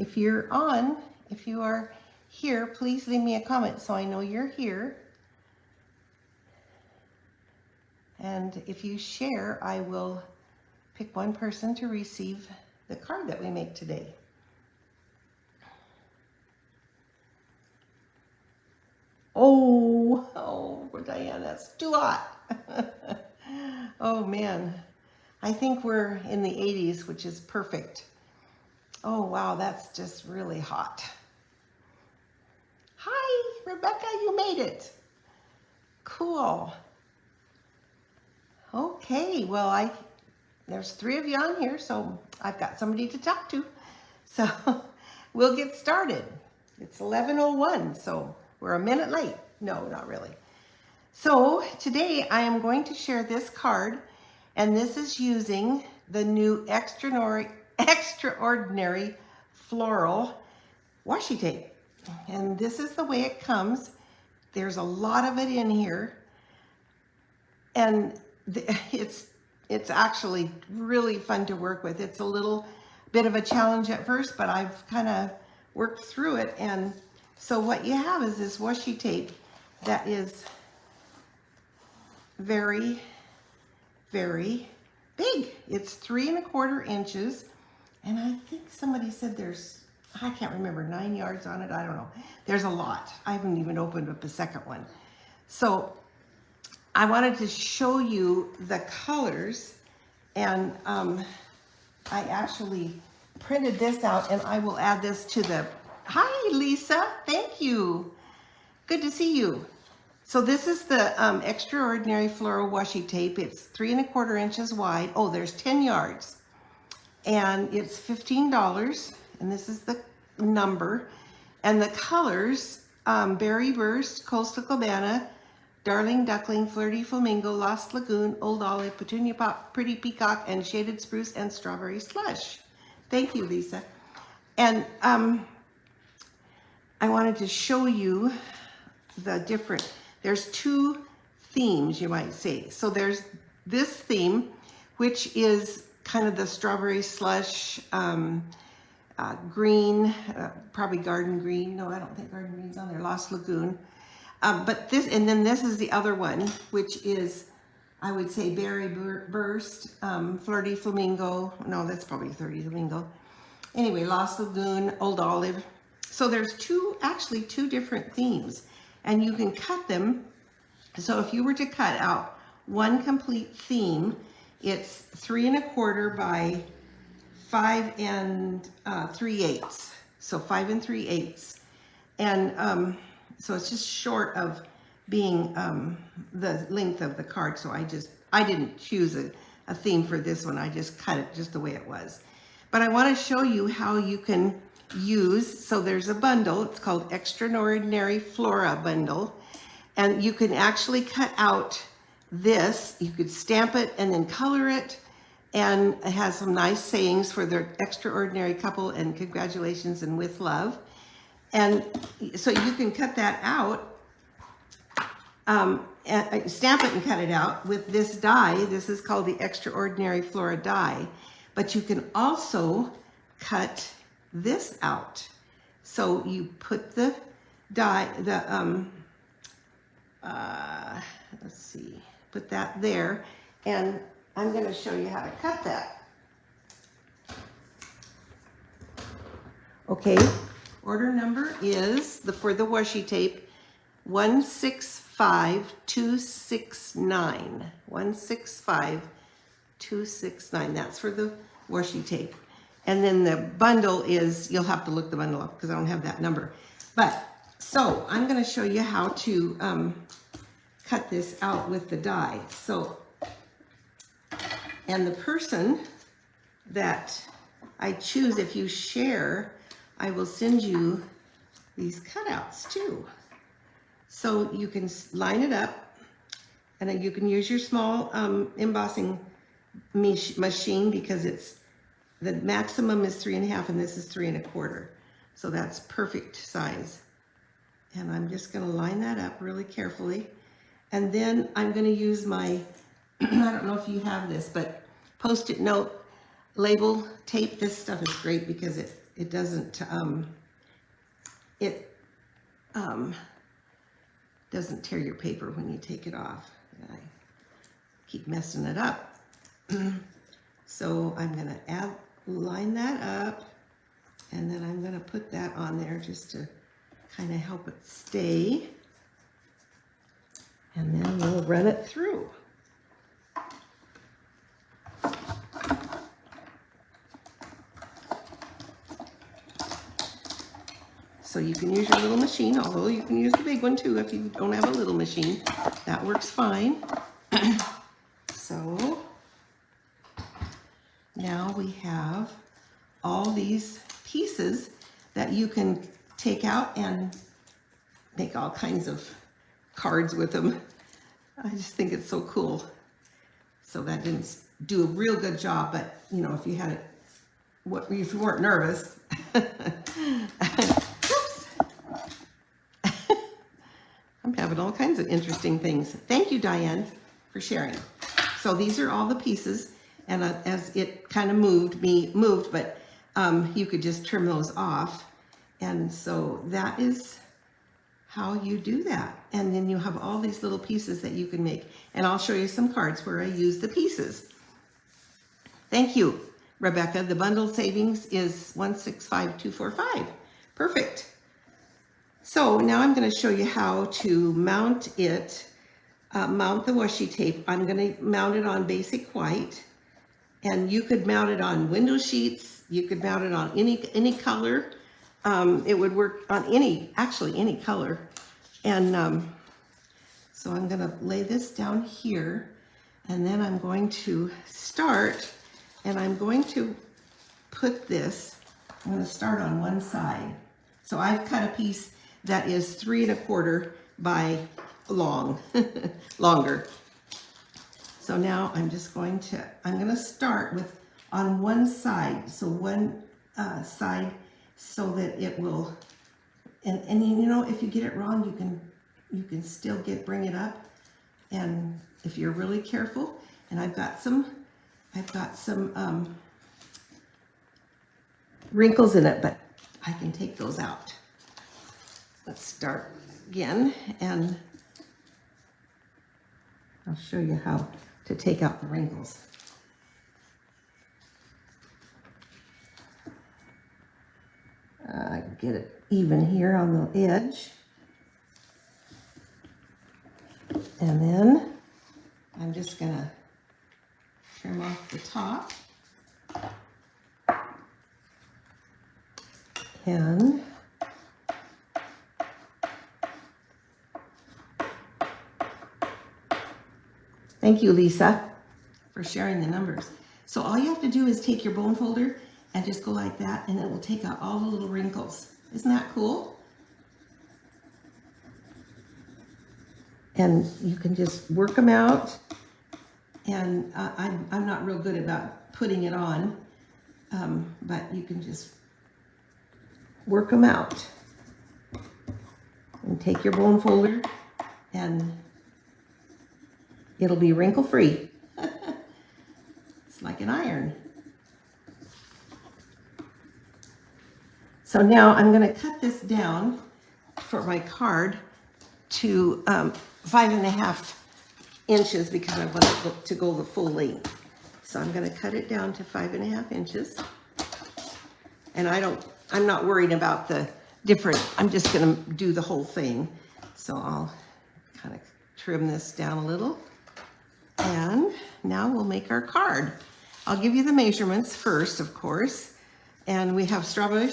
If you are here, please leave me a comment so I know you're here. And if you share, I will pick one person to receive the card that we make today. Oh, Diane, that's too hot. Oh man, I think we're in the 80s, which is perfect. Oh wow, that's just really hot. Hi, Rebecca, you made it. Cool. Okay, well, there's 3 of you on here, so I've got somebody to talk to. So we'll get started. It's 11:01, so we're a minute late. No, not really. So today I am going to share this card, and this is using the new extraordinary floral washi tape. And this is the way it comes. There's a lot of it in here, and it's actually really fun to work with. It's a little bit of a challenge at first, but I've kind of worked through it. And so what you have is this washi tape that is very, very big. It's 3 1/4 inches, and I think somebody said there's, I can't remember, 9 yards on it. I don't know. There's a lot. I haven't even opened up the second one. So I wanted to show you the colors, and I actually printed this out, and I will add this to the, hi Lisa, thank you. Good to see you. So this is the extraordinary floral washi tape. It's 3 1/4 inches wide. Oh, there's 10 yards. And it's $15, and this is the number. And the colors, Berry Burst, Coastal Cabana, Darling Duckling, Flirty Flamingo, Lost Lagoon, Old Olive, Petunia Pop, Pretty Peacock, and Shaded Spruce, and Strawberry Slush. Thank you, Lisa. And I wanted to show you the different, there's 2 themes, you might say. So there's this theme, which is kind of the Strawberry Slush, green, probably Garden Green. No, I don't think Garden Green's on there. Lost Lagoon. But this, and then this is the other one, which is, I would say, Berry Burst, Flirty Flamingo. No, that's probably Flirty Flamingo. Anyway, Lost Lagoon, Old Olive. So there's actually two different themes, and you can cut them. So if you were to cut out one complete theme, it's 3 1/4 by 5 3/8. So 5 3/8. And so it's just short of being the length of the card. So I didn't choose a theme for this one. I just cut it just the way it was. But I want to show you how you can use, so there's a bundle. It's called Extraordinary Flora Bundle. And you can actually cut out this. You could stamp it and then color it. And it has some nice sayings for the extraordinary couple and congratulations and with love. And so you can cut that out, and stamp it and cut it out with this die. This is called the Extraordinary Flora die. But you can also cut this out. So you put the die, let's see, put that there, and I'm going to show you how to cut that. Okay, order number is, for the washi tape, 165269. 165269. That's for the washi tape. And then the bundle is, you'll have to look the bundle up because I don't have that number. But, so I'm going to show you how to cut this out with the die. So, and the person that I choose, if you share, I will send you these cutouts too. So you can line it up, and then you can use your small embossing machine, because the maximum is 3 1/2 and this is 3 1/4. So that's perfect size. And I'm just going to line that up really carefully. And then I'm going to use my, I don't know if you have this, but Post-it note label tape. This stuff is great because it it doesn't, doesn't tear your paper when you take it off. I keep messing it up. So I'm gonna line that up, and then I'm gonna put that on there just to kind of help it stay. And then we'll run it through. So you can use your little machine, although you can use the big one too if you don't have a little machine. That works fine. So now we have all these pieces that you can take out and make all kinds of cards with them. I just think it's so cool. So that didn't do a real good job, but you know, if you had it, if you weren't nervous. Oops. I'm having all kinds of interesting things. Thank you, Diane, for sharing. So these are all the pieces, and as it kind of moved, but you could just trim those off. And so that is how you do that. And then you have all these little pieces that you can make. And I'll show you some cards where I use the pieces. Thank you, Rebecca. The bundle savings is 165245. Perfect. So now I'm going to show you how to mount it, mount the washi tape. I'm going to mount it on basic white. And you could mount it on window sheets. You could mount it on any color. It would work on actually any color. And so I'm gonna lay this down here, and then I'm going to start, and I'm going to put this, I'm gonna start on one side. So I've cut a piece that is 3 1/4 by longer. So now I'm gonna start with on one side. So one side, so that it will, and you know, if you get it wrong, you can still bring it up, and if you're really careful. And I've got some wrinkles in it, but I can take those out. Let's start again, and I'll show you how to take out the wrinkles. Get it even here on the edge. And then I'm just gonna trim off the top. And thank you, Lisa, for sharing the numbers. So all you have to do is take your bone folder and just go like that, and it will take out all the little wrinkles. Isn't that cool? And you can just work them out. And I'm not real good about putting it on, but you can just work them out. And take your bone folder, and it'll be wrinkle free. It's like an iron. So now I'm going to cut this down for my card to 5.5 inches, because I want it to go the full length. So I'm going to cut it down to 5.5 inches. And I'm not worried about the different, I'm just going to do the whole thing. So I'll kind of trim this down a little. And now we'll make our card. I'll give you the measurements first, of course. And we have strawberry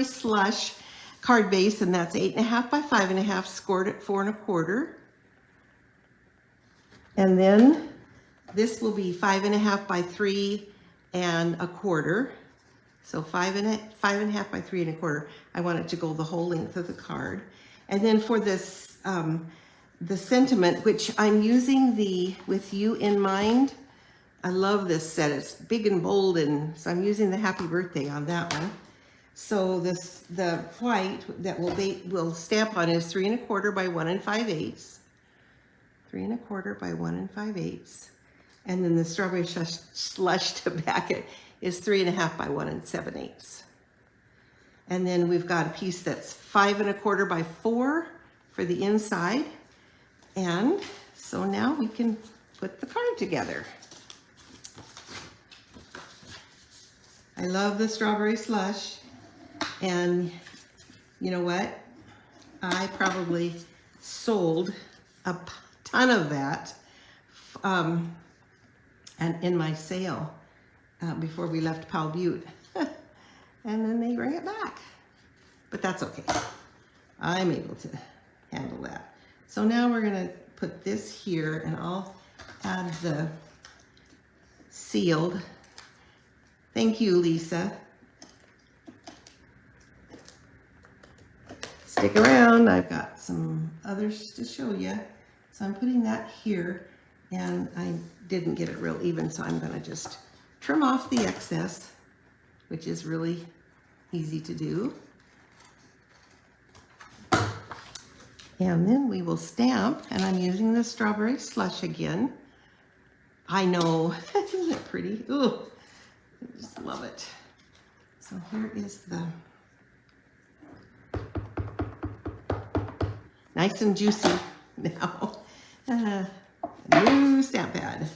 slush card base, and that's 8.5 by 5.5, scored at 4 1/4. And then this will be 5.5 by 3 1/4. So 5.5 by 3 1/4. I want it to go the whole length of the card. And then for this, the sentiment, which I'm using the With You in Mind. I love this set. It's big and bold, and so I'm using the happy birthday on that one. So the white that we'll stamp on is 3 1/4 by 1 5/8. 3 1/4 by 1 5/8. And then the strawberry slush to back it is 3.5 by 1 7/8. And then we've got a piece that's 5 1/4 by 4 for the inside. And so now we can put the card together. I love the strawberry slush. And you know what? I probably sold a ton of that and in my sale before we left Powell Butte. And then they bring it back. But that's okay. I'm able to handle that. So now we're going to put this here, and I'll add the sealed. Thank you, Lisa. Stick around. I've got some others to show you. So I'm putting that here, and I didn't get it real even, so I'm going to just trim off the excess, which is really easy to do. And then we will stamp, and I'm using the strawberry slush again. I know, isn't it pretty? Ooh, I just love it. So here is the nice and juicy now. New stamp pad.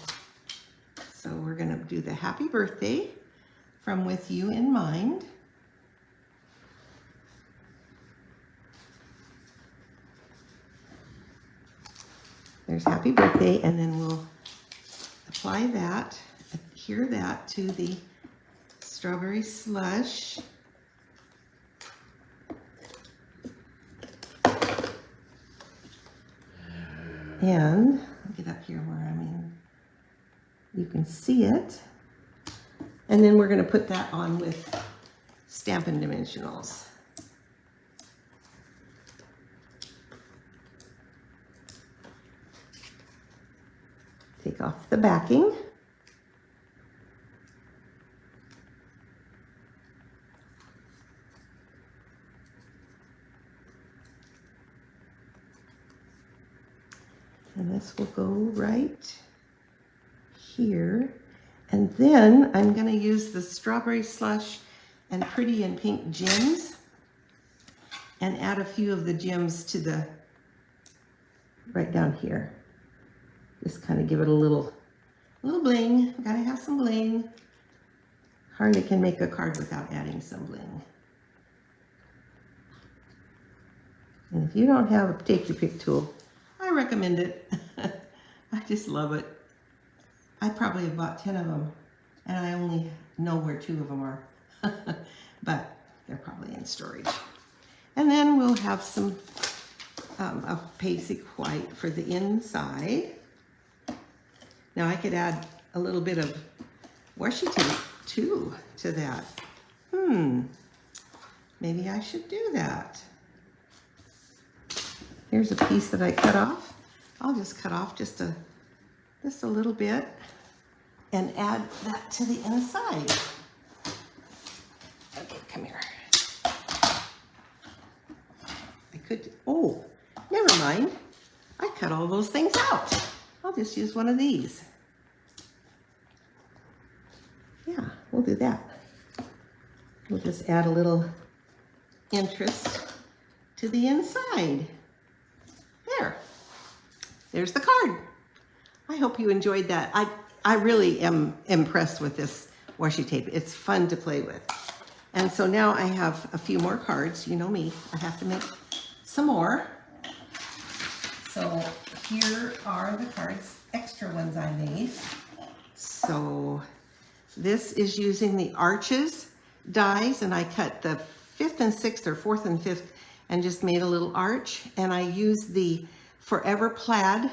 So we're gonna do the happy birthday from With You in Mind. There's happy birthday, and then we'll apply that, adhere that to the strawberry slush. And I'll get up here where you can see it. And then we're going to put that on with Stampin' Dimensionals. Take off the backing. And this will go right here. And then I'm going to use the strawberry slush and pretty and pink gems and add a few of the gems to the right down here. Just kind of give it a little bling. Gotta have some bling. Hardly can make a card without adding some bling. And if you don't have a take your pick tool, I recommend it. I just love it. I probably have bought 10 of them, and I only know where 2 of them are. But they're probably in storage. And then we'll have some of basic white for the inside. Now I could add a little bit of washi tape too to that. Maybe I should do that. Here's a piece that I cut off. I'll just cut off just a little bit and add that to the inside. Okay, come here. I could, oh, never mind. I cut all those things out. I'll just use one of these. Yeah, we'll do that. We'll just add a little interest to the inside. There's the card. I hope you enjoyed that. I really am impressed with this washi tape. It's fun to play with. And so now I have a few more cards. You know me, I have to make some more. So here are the cards, extra ones I made. So this is using the Arches dies, and I cut the 5th and 6th or 4th and 5th and just made a little arch. And I used the Forever Plaid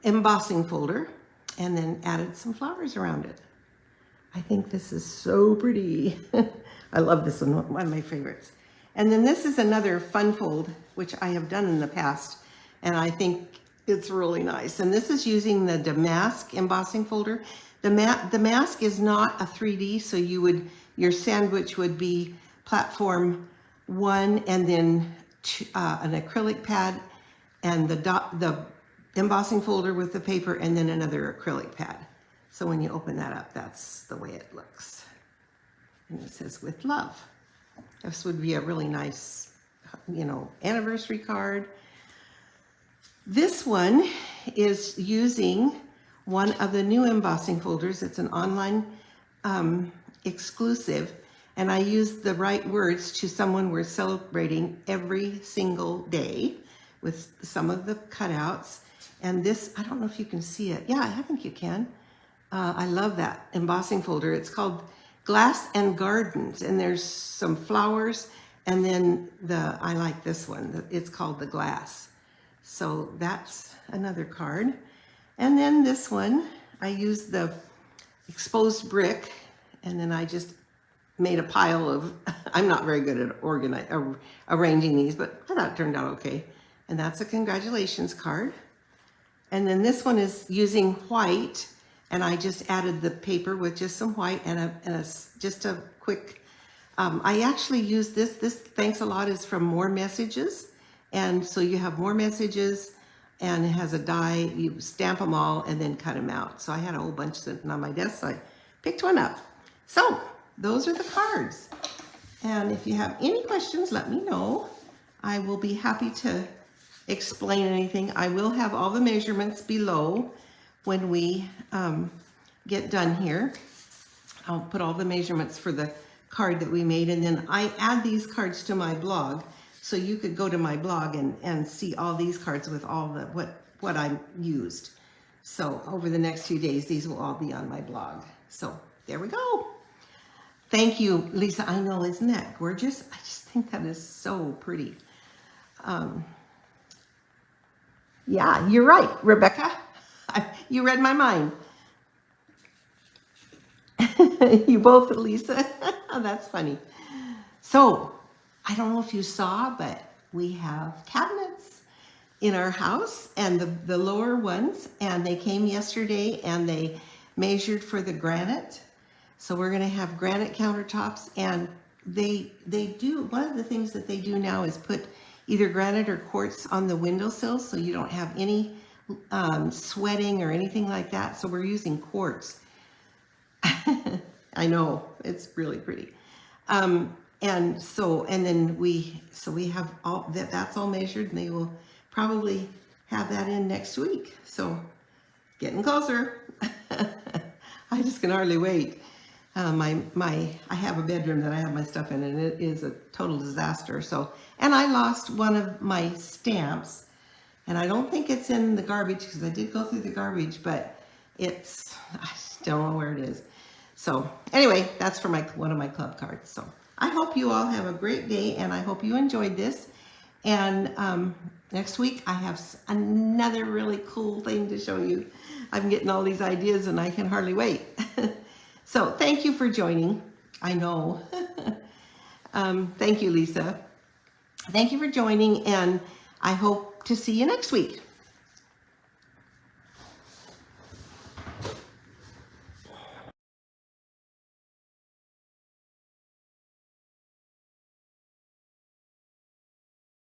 embossing folder and then added some flowers around it. I think this is so pretty. I love this one of my favorites. And then this is another fun fold, which I have done in the past, and I think it's really nice. And this is using the Damask embossing folder. The mask is not a 3D, so your sandwich would be platform 1 and then an acrylic pad and the embossing folder with the paper and then another acrylic pad. So when you open that up, that's the way it looks. And it says with love. This would be a really nice, anniversary card. This one is using one of the new embossing folders. It's an online exclusive, and I used the right words to someone we're celebrating every single day with some of the cutouts. And this, I don't know if you can see it. Yeah, I think you can. I love that embossing folder. It's called Glass and Gardens, and there's some flowers, and then I like this one. It's called the Glass. So that's another card. And then this one, I used the exposed brick, and then I just made a pile of, I'm not very good at arranging these, but I thought it turned out okay. And that's a congratulations card. And then this one is using white, and I just added the paper with just some white and just a quick, I actually use this thanks a lot is from More Messages. And so you have more messages, and it has a die, you stamp them all and then cut them out. So I had a whole bunch sitting on my desk, so I picked one up. So those are the cards. And if you have any questions, let me know. I will be happy to explain anything. I will have all the measurements below when we get done here. I'll put all the measurements for the card that we made, and then I add these cards to my blog, so you could go to my blog and see all these cards with all the what I used. So over the next few days, these will all be on my blog. So there we go. Thank you, Lisa. I know, isn't that gorgeous? I just think that is so pretty. Yeah, you're right, Rebecca. You read my mind. You both, Lisa. That's funny. So I don't know if you saw, but we have cabinets in our house, and the lower ones, and they came yesterday and they measured for the granite. So we're going to have granite countertops, and they do, one of the things that they do now is put either granite or quartz on the windowsills, so you don't have any sweating or anything like that. So we're using quartz. I know, it's really pretty. And then we have all that's all measured, and they will probably have that in next week. So getting closer. I just can hardly wait. I have a bedroom that I have my stuff in, and it is a total disaster. So, and I lost one of my stamps, and I don't think it's in the garbage because I did go through the garbage, but I don't know where it is. So anyway, that's for one of my club cards. So I hope you all have a great day, and I hope you enjoyed this. And next week I have another really cool thing to show you. I'm getting all these ideas and I can hardly wait. So thank you for joining. I know. Thank you, Lisa. Thank you for joining, and I hope to see you next week.